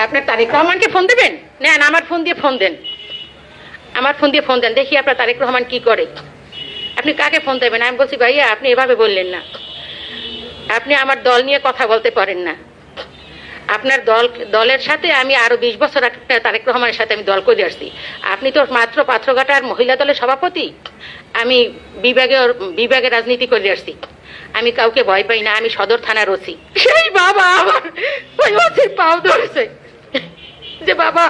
আপনার তারেক রহমানকে ফোন দেবেন? নেন আমার ফোন দিয়ে ফোন দেন, আমার ফোন দিয়ে ফোন দেন, দেখি আপনার তারেক রহমান কি করে। আপনি কাকে ফোন দেবেন? আমি বলছি ভাইয়া আপনি এভাবে বললেন না, আপনি আমার দল নিয়ে কথা বলতে পারেন না। আপনার দলের সাথে আমি আরো 20 বছর তারেক রহমানের সাথে আমি দল করে আসছি। আপনি তো মাত্র পাত্রঘাটার মহিলা দলের সভাপতি, আমি বিভাগে রাজনীতি করে আসছি। আমি কাউকে ভয় পাই না, আমি সদর থানার ওসি। সেই বাবা আমার ওই ওসির পাও ধরেছে যে বাবা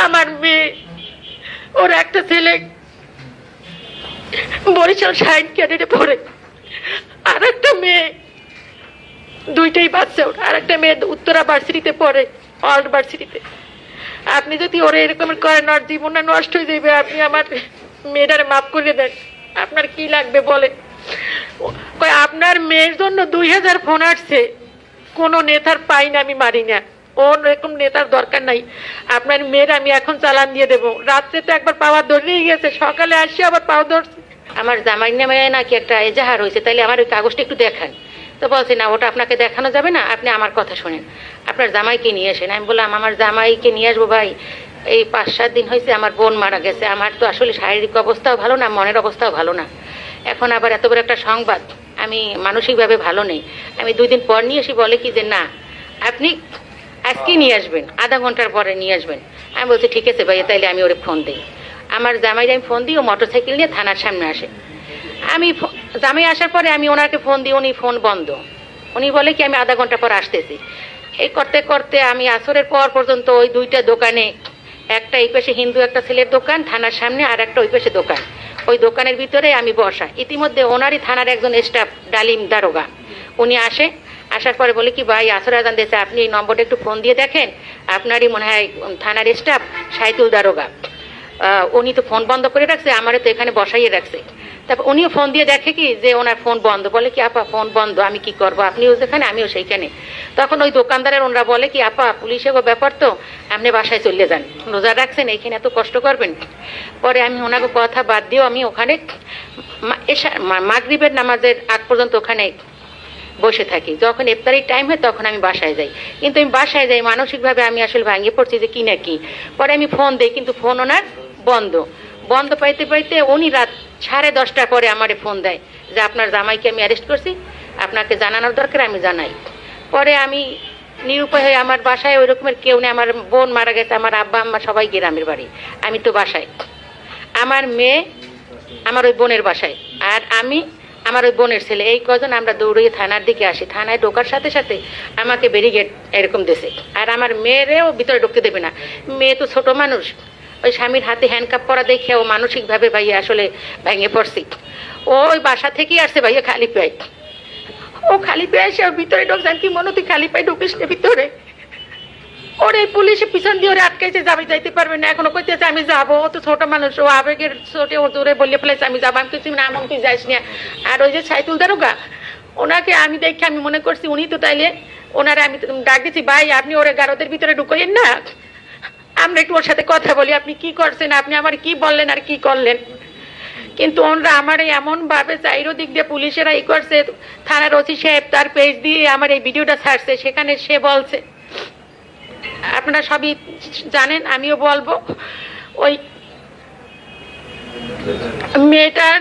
আমার মেয়ে, ওর একটা ছেলে বরিশাল সায়েন্স ক্যাডেটে পড়ে, আর একটা মেয়ে, দুইটাই বাচ্চা ওর, আর একটা মেয়ে উত্তরা ভার্সিটিতে পড়ে, অল্ড ভার্সিটিতে। আপনি যদি ওরে এরকম করেন ওর জীবনটা নষ্ট হয়ে যাবে, আপনি আমার মেয়েটারে মাফ করে দেন, আপনার কি লাগবে বলেন। আপনার মেয়ের জন্য 2000 ফোন আসছে, কোনো নেতার পাই না, আমি মারি না, ওর এরকম নেতার দরকার নাই। আপনার মেয়ের আমি এখন চালান দিয়ে দেবো। রাত্রে তো একবার পাওয়া ধরেই গেছে, সকালে আসি আবার পাওয়া ধরছে। আমার জামাই নামে নাকি একটা এজাহার হয়েছে, তাইলে আমার ওই কাগজটা একটু দেখান। তো বলছে না ওটা আপনাকে দেখানো যাবে না, আপনি আমার কথা শোনেন, আপনার জামাইকে নিয়ে আসেন। আমি বললাম আমার জামাইকে নিয়ে আসবো ভাই, এই 5-7 দিন হয়েছে আমার বোন মারা গেছে, আমার তো আসলে শারীরিক অবস্থাও ভালো না, মনের অবস্থাও ভালো না, এখন আবার এত বড় একটা সংবাদ, আমি মানসিকভাবে ভালো নেই। আমি 2 দিন পর নিয়ে আসি। বলে কি যে না আপনি আজকে নিয়ে আসবেন, আধা ঘন্টার পরে নিয়ে আসবেন। আমি বলছি ঠিক আছে ভাইয়া, তাইলে আমি ওরে ফোন দিই। আমার জামাইকে আমি ফোন দিই, ও মোটরসাইকেল নিয়ে থানার সামনে আসে। আমি জামাই আসার পরে আমি ওনাকে ফোন দিই, উনি ফোন বন্ধ। উনি বলে কি আমি আধা ঘন্টা পর আসতেছি। এই করতে করতে আমি আসরের পর পর্যন্ত ওই 2টা দোকানে, একটা এই পাশে হিন্দু একটা ছেলের দোকান থানার সামনে, আর একটা ওই পাশে দোকান, ওই দোকানের ভিতরে আমি বসা। ইতিমধ্যে ওনারই থানার একজন স্টাফ ডালিম দারোগা উনি আসে। আসার পরে বলে কি ভাই আসর আজান দিয়েছে, আপনি এই নম্বরটা একটু ফোন দিয়ে দেখেন, আপনারই মনে হয় থানার স্টাফ সাইতুল দারোগা, উনি তো ফোন বন্ধ করে রাখছে, আমারে তো এখানে বসাইয়ে রাখছে। তারপর উনিও ফোন দিয়ে দেখে কি যে ওনার ফোন বন্ধ। বলে কি আপা ফোন বন্ধ, আমি কি করবো, আপনিও যেখানে আমিও সেইখানে। তখন ওই দোকানদারের ওনারা বলে কি আপা পুলিশের ব্যাপার তো, আপনি বাসায় চলে যান, রোজা রাখছেন এইখানে এত কষ্ট করবেন। পরে আমি ওনাকে কথা বাদ দিয়েও আমি ওখানে মাগরিবের নামাজের আগ পর্যন্ত ওখানে বসে থাকি। যখন ইফতারির টাইম হয় তখন আমি বাসায় যাই। কিন্তু আমি বাসায় যাই মানসিকভাবে আমি আসলে ভাঙিয়ে পড়ছি যে কি না কি। পরে আমি ফোন দিই, কিন্তু ফোন ওনার বন্ধ। বন্ধ পাইতে পাইতে উনি রাত 10:30 পরে আমারে ফোন দেয় যে আপনার জামাইকে আমি অ্যারেস্ট করছি, আপনাকে জানানোর দরকার, আমি জানাই। পরে আমি নিরুপায় হয়ে, আমার বাসায় ওই রকমের কেউ নেই, আমার বোন মারা গেছে, আমার আব্বা আম্মা সবাই গ্রামের বাড়ি, আমি তো বাসায়, আমার মেয়ে আমার ওই বোনের বাসায়, আর আমি আমার ওই বোনের ছেলে, এই কজন আমরা দৌড়িয়ে থানার দিকে আসি। থানায় ঢোকার সাথে সাথে আমাকে ব্যারিকেড এরকম দেশে, আর আমার মেয়েরেও ভিতরে ঢুকতে দেবে না। মেয়ে তো ছোট মানুষ, ওই স্বামীর হাতে হ্যান্ডকাপ পরা দেখে ও মানসিকভাবে ভাইয়া আসলে ভেঙে পড়ছি। ও ওই বাসা থেকেই আসছে ভাইয়া খালি পায়ে, ও খালি পায়ে এসে ভিতরে ঢুকছেন। কি মনে তুই খালি পায়ে ঢুকিস না ভিতরে, ওর এই পুলিশে পিছন দিয়ে ওরে আটকাইছে, যাবে যাইতে পারবে না, এখনো কইতেছে আমি যাবো। ও তো ছোট মানুষ, ও আবেগের ছোটে ও জোরে বললে ফেলেছে আমি যাবো। আমি কিছু না, এমন তুই যাইস না। আর ওই যে সাইতুল দারোগা, ওনাকে আমি দেখে আমি মনে করছি উনি তো তাইলে, ওনারা আমি ডাক দিচ্ছি ভাই আপনি ওরে গারদের ভিতরে ঢুকাইয়েন না, আমরা একটু ওর সাথে কথা বলি, আপনি কি করছেন, আপনি আমার কি বললেন আর কি করলেন। কিন্তু ওনরা আমার এমন ভাবে চাইরো দিক দিয়ে পুলিশেরা ই করছে। থানার ওসি সাহেব তার পেজ দিয়ে আমার এই ভিডিওটা ছাড়ছে, সেখানে সে বলছে, আপনারা সবই জানেন আমিও বলবো, ওই মেয়েটার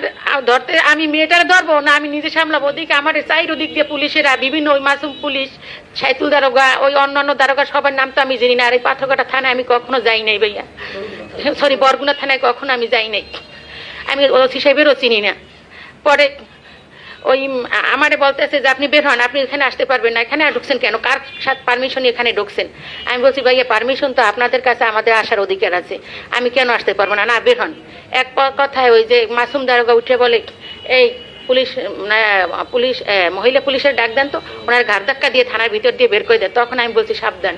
ধরতে, আমি মেয়েটার ধরবো না, আমি নিজে সামলাবো। ওদিকে আমার চাইরো দিক দিয়ে পুলিশেরা বিভিন্ন, ওই মাসুম পুলিশ, সাইতুল দারোগা, ওই অন্যান্য দারোগা সবার নাম তো আমি জানি না। আর এই পাথরঘাটা থানায় আমি কখনো যাই নাই ভাইয়া, সরি বরগুনা থানায় কখনো আমি যাই নাই, আমি ওসি সাহেবেরও চিনি না। পরে ওই আমারে বলতেছে যে আপনি বের হন, আপনি এখানে আসতে পারবেন না, এখানে ঢুকছেন কেন, কার সাথে পারমিশন এখানে ঢুকছেন। আমি বলছি ভাইয়া পারমিশন তো আপনাদের কাছে আমাদের আসার অধিকার আছে, আমি কেন আসতে পারবো না, না বের হন। এক কথায় ওই যে মাসুম দারোগা উঠে বলে এই পুলিশ পুলিশ মহিলা পুলিশের ডাক দেন তো, ওনার ঘাড় ধাক্কা দিয়ে থানার ভিতর দিয়ে বের করে দেন। তখন আমি বলছি সাবধান,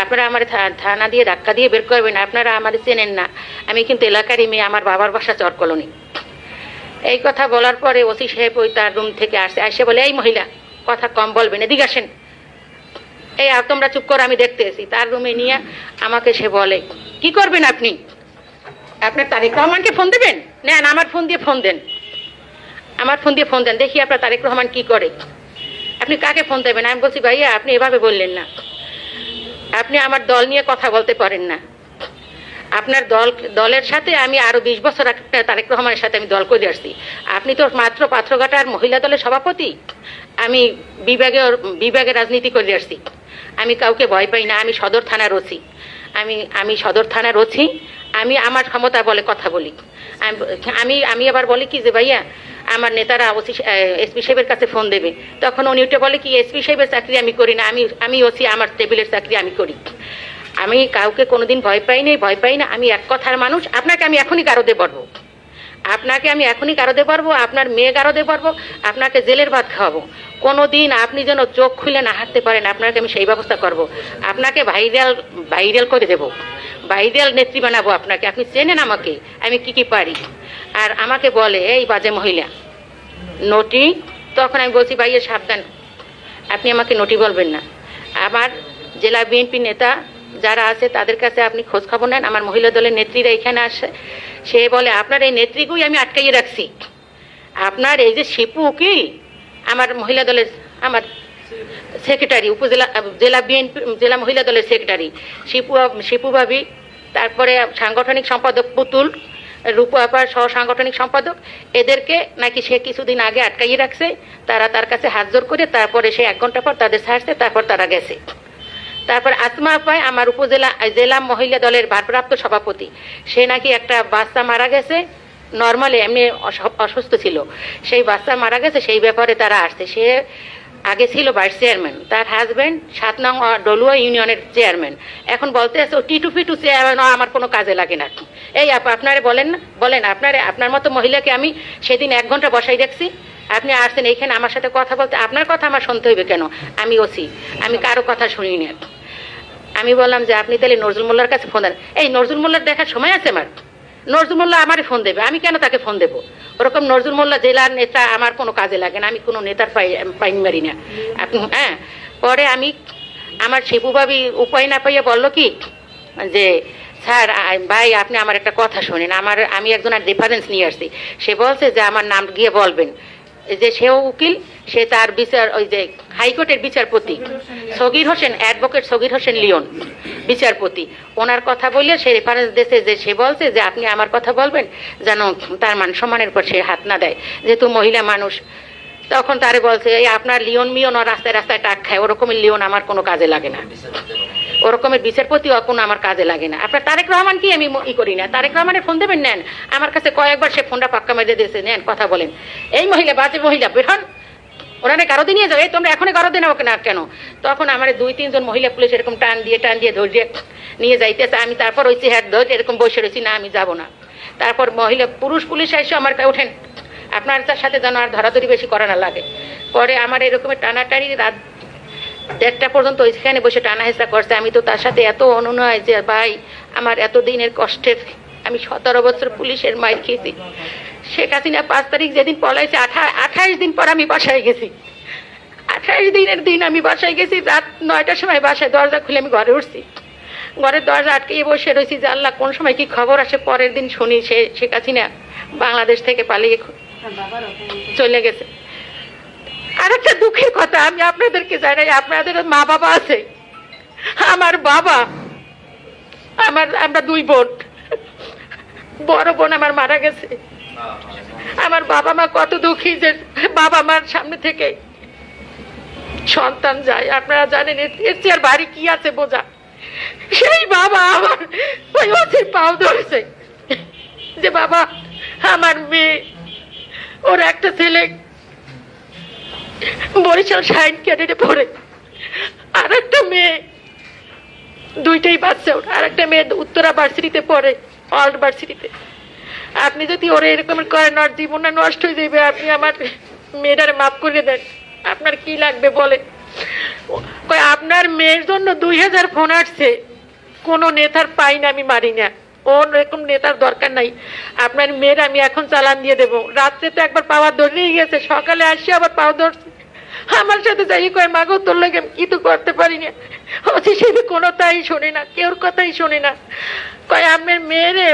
আপনারা আমার থানা দিয়ে ধাক্কা দিয়ে বের করবেন, আপনারা আমাদের চেনেন না, আমি কিন্তু এলাকারই মেয়ে, আমার বাবার বাসা চর কলোনি। এই কথা বলার পরে ওসি সাহেব ওই তার রুম থেকে আসে বলে এই মহিলা কথা কম বলবেন, এদিকে আসেন, এই আর তোমরা চুপ করো আমি দেখতে এসি। তার রুমে নিয়ে আমাকে সে বলে কি করবেন আপনি, আপনার তারেক রহমানকে ফোন দেবেন, নেন আমার ফোন দিয়ে ফোন দেন, আমার ফোন দিয়ে ফোন দেন, দেখি আপনার তারেক রহমান কি করে। আপনি কাকে ফোন দেবেন? আমি বলছি ভাইয়া আপনি এভাবে বললেন না, আপনি আমার দল নিয়ে কথা বলতে পারেন না। আপনার দলের সাথে আমি আরো 20 বছর তারেক রহমানের সাথে আমি দল করে আসছি। আপনি তো মাত্র পাথরঘাটার মহিলা দলের সভাপতি। আমি বিভাগে রাজনীতি করে আসছি। আমি কাউকে ভয় পাই না। আমি সদর থানার ওসি। আমি সদর থানার ওসি। আমি আমার ক্ষমতা বলে কথা বলি। আমি আবার বলি কি যে ভাইয়া আমার নেতারা এসপি সাহেবের কাছে ফোন দেবে, তখন উনি ওটা বলে কি এসপি সাহেবের চাকরি আমি করি না, আমি ওসি, আমার টেবিলের চাকরি আমি করি। আমি কাউকে কোনোদিন ভয় পাই না। আমি এক কথার মানুষ। আপনাকে আমি এখনই গারদে পারবো, আপনার মেয়ে গারদে পারবো, আপনাকে জেলের ভাত খাওয়াবো। কোনোদিন আপনি যেন চোখ খুলে না হাঁটতে পারেন, আপনাকে আমি সেই ব্যবস্থা করব। আপনাকে ভাইরাল করে দেব, ভাইরাল নেত্রী বানাবো আপনাকে। আপনি চেনেন আমাকে, আমি কি পারি। আর আমাকে বলে এই বাজে মহিলা নটি, তখন আমি বলছি ভাইয়ের সাবধান, আপনি আমাকে নটি বলবেন না। আমার জেলা বিএনপি নেতা যারা আছে তাদের কাছে আপনি খোঁজ খবর নেন। আমার মহিলা দলের নেত্রীরা এখানে আসে, সে বলে আপনার এই নেত্রীকেই আমি আটকাইয়ে রাখছি। আপনার এই যে শিপু উকিল, আমার মহিলা দলের আমার সেক্রেটারি, জেলা বিএনপি জেলা মহিলা দলের সেক্রেটারি শিপু ভাবি, তারপরে সাংগঠনিক সম্পাদক পুতুল, রূপু আপার সহ সাংগঠনিক সম্পাদক, এদেরকে নাকি সে কিছুদিন আগে আটকাইয়ে রাখছে। তারা তার কাছে হাত জোর করে, তারপরে সে 1 ঘন্টা পর তাদের ছাড়ছে, তারপর তারা গেছে। তারপর আসমা আপায় আমার জেলা মহিলা দলের ভারপ্রাপ্ত সভাপতি, সে নাকি একটা বাচ্চা মারা গেছে, নর্মালি এমনি অসুস্থ ছিল, সেই বাচ্চা মারা গেছে, সেই ব্যাপারে তারা আসছে। সে আগে ছিল ভাইস চেয়ারম্যান, তার হাজবেন্ড 7 নং ডলুয়া ইউনিয়নের চেয়ারম্যান। এখন বলতে আছে ও টিটু ফিটু চেয়ারম্যান আমার কোনো কাজে লাগে না। এই আপনারে বলেন আপনার মতো মহিলাকে আমি সেদিন 1 ঘন্টা বসাই রাখছি, আপনি আসছেন এইখানে আমার সাথে কথা বলতে, আপনার কথা আমার শুনতে হইবে কেন? আমি ওসি, আমি কারো কথা শুনি না। আমি বললাম যে আপনি তাহলে নজরুল মোল্লার কাছে ফোন দেন। এই নজরুল মোল্লার দেখার সময় আছে আমার? নজরুল মোল্লা আমারই ফোন দেবে, আমি কেন তাকে ফোন দেবো? ওরকম নজরুল মোল্লা জেলার নেতা আমার কোনো কাজে লাগে না, আমি কোনো নেতার পাইন মারি না। আপনি পরে আমার শিপু ভাবি উপায় না পাইয়ে বললো কি যে স্যার ভাই আপনি আমার একটা কথা শোনেন, আমি একজনের রেফারেন্স নিয়ে আসছি। সে বলছে যে আমার নাম গিয়ে বলবেন, যে সেও উকিল, সে তার বিচার ওই যে হাইকোর্টের বিচারপতি সগির হোসেন, অ্যাডভোকেট সগির হোসেন লিওন বিচারপতি, ওনার কথা বললে সে রেফারেন্স দিয়েছে যে সে বলছে যে আপনি আমার কথা বলবেন যেন তার মান সম্মানের পর সে হাত না দেয়, যেহেতু মহিলা মানুষ। তখন তারে বলছে এই আপনার লিওন মিওন রাস্তায় রাস্তায় টাক খায়, ওরকমের লিওন আমার কোনো কাজে লাগে না, ওরকমের বিচারপতি কোনো আমার কাজে লাগে না। আপনার তারেক রহমান কি আমি করি না? তারেক রহমানের ফোন দেবেন, নেন। আমার কাছে কয়েকবার সে ফোনটা পাক্কা মেরে দিয়েছে, নেন কথা বলেন। এই মহিলা বাজে মহিলা বের হন, ওনারা গারদে নিয়ে যাও। এই তোমরা এখনই গারদে নাও না কেন? তখন আমার 2-3 জন মহিলা পুলিশ এরকম টান দিয়ে ধরিয়ে নিয়ে যাইতেছে। আমি তারপর ওই চেহার ধরে এরকম বসে রয়েছি, না আমি যাব না। তারপর পুরুষ পুলিশ এসে আমার ওঠেন, আপনার তার সাথে যেন আর ধরাধরি বেশি করা না লাগে। পরে আমার এরকমের টানাটানি রাত 1টা পর্যন্ত ওইখানে বসে টানা হেঁচড়া করছে। আমি তো তার সাথে এত অনুনয় যে ভাই আমার এত দিনের কষ্টের, আমি 17 বছর পুলিশের মাইর খেয়েছি। শেখ হাসিনা 5 তারিখ যেদিন পলাইছে, 28 দিন পর আমি বাসায় গেছি। 28 দিনের দিন আমি বাসায় গেছি। রাত 9টার সময় বাসায় দরজা খুলে আমি ঘরে উঠছি, ঘরের দরজা আটকে বসে রয়েছি যে আল্লাহ কোন সময় কি খবর আসে। পরের দিন শুনি শেখ হাসিনা বাংলাদেশ থেকে পালিয়ে চলে গেছে। আর একটা দুঃখের কথা আমি আপনাদেরকে জানাই, আপনাদের মা বাবা আছে, আমার বাবা, আমরা 2 বোন, বড় বোন আমার মারা গেছে। আমার বাবা মা কত দুঃখী যে বাবা মার সামনে থেকে সন্তান যায়, আপনারা জানেন এর চেয়ে আর বাড়ি কি আছে বোঝা। সেই বাবা আমার ওই ওসির পাও ধরেছে যে বাবা আমার মেয়ে, ওর একটা ছেলে বরিশাল সাইন ক্যাডেটে পড়ে, আর একটা মেয়ে, 2টাই বাচ্চা ওর, আর একটা মেয়ে উত্তরা ভার্সিটিতে পড়ে, অল্ড ভার্সিটিতে। আপনি যদি ওরা এরকম করেন ওর জীবনটা নষ্ট হয়ে যাবে, আপনি আমার মেয়েটারে মাফ করে দেন। আপনার কি লাগবে বলেন? আপনার মেয়ের জন্য 2000 ফোন আসছে, কোনো নেতার পাই না, আমি মারি না, ওর এরকম নেতার দরকার নাই। আপনার মেয়ের আমি এখন চালান দিয়ে দেবো। রাত্রে তো একবার পাওয়া ধরেই গেছে, সকালে আসছে আবার পাওয়া ধরছে। আমার সাথে যাই কয় মাগো তোর লাগে কি তো করতে পারি না, হচ্ছে সেটা কোনোটাই শোনে না, কেউর কথাই শোনে না। কয় আমার মেয়েরে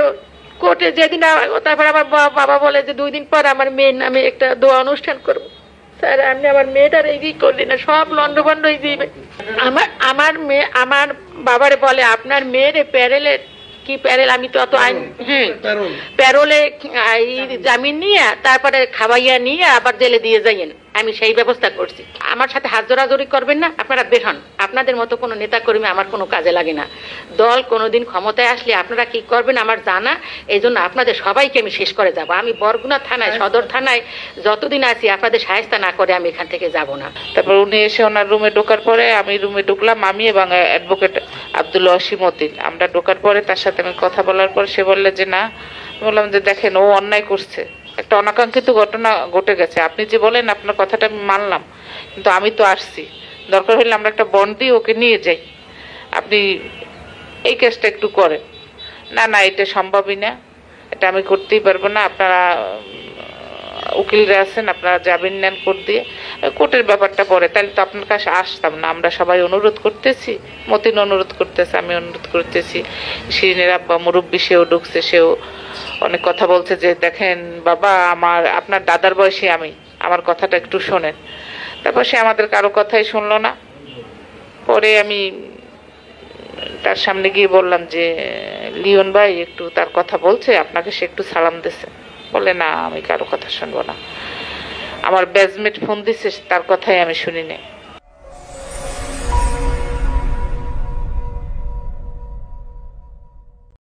কোর্টে যেদিন, তারপর আমার বাবা বলে যে 2 দিন পর আমার মেয়ের নামে একটা দোয়া অনুষ্ঠান করবো। স্যার আপনি আমার মেয়েটার এই করলেন না, সব লন্ডভন্ড হয়ে দিবে। আমার মেয়ে আমার বাবারে বলে আপনার মেয়ের প্যারেলের কি প্যারেল, আমি তো অত আইন প্যারোলে জামিন নিয়ে তারপরে খাওয়াইয়া নিয়ে আবার জেলে দিয়ে যাইয়েন, আমি সেই ব্যবস্থা করছি। আমার সাথে হাত জোড়াজোড়ি করবেন না, আপনারা বের হন। আপনাদের মতো কোনো নেতা কর্মী আমার কোনো কাজে লাগে না। দল কোনোদিন ক্ষমতায় আসলে আপনারা কি করবেন আমার জানা, এই জন্য আপনাদের সবাইকে আমি শেষ করে যাব। আমি বরগুনা থানায় সদর থানায় যতদিন আছি আপনাদের সাহায্য না করে আমি এখান থেকে যাব না। তারপর উনি এসে ওনার রুমে ঢোকার পরে আমি রুমে ঢুকলাম, আমি এবং অ্যাডভোকেট আব্দুল অসীমউদ্দিন, আমরা ঢোকার পরে তার সাথে আমি কথা বলার পর সে বললে যে না, বললাম যে দেখেন ও অন্যায় করছে, একটা অনাকাঙ্ক্ষিত ঘটনা ঘটে গেছে, আপনি যে বলেন আপনার কথাটা আমি মানলাম, কিন্তু আমি তো আসছি, দরকার হলে আমরা একটা বন্ড দিয়ে ওকে নিয়ে যাই, আপনি এই কেসটা একটু করেন। না না এটা সম্ভবই না, এটা আমি করতেই পারবো না, আপনারা উকিলরা আছেন, আপনারা যাবেন নেন কোর্ট দিয়ে, কোর্টের ব্যাপারটা পরে, তাহলে তো আপনার কাছে আসতাম না। আমরা সবাই অনুরোধ করতেছি, মতিন অনুরোধ করতেছে, আমি অনুরোধ করতেছি, শিরিনের আব্বা মুরব্বী সেও ঢুকছে, সেও অনেক কথা বলছে যে দেখেন বাবা আপনার দাদার বয়সী আমি, আমার কথাটা একটু শোনেন। তারপর সে আমাদের কারো কথাই শুনলো না। পরে আমি তার সামনে গিয়ে বললাম যে লিওন ভাই একটু তার কথা বলছে আপনাকে, সে একটু সালাম দিছে। বলে না আমি কারো কথা শুনবো না, আমার ব্যাচমেট ফোন দিছে তার কথাই আমি শুনি নাই।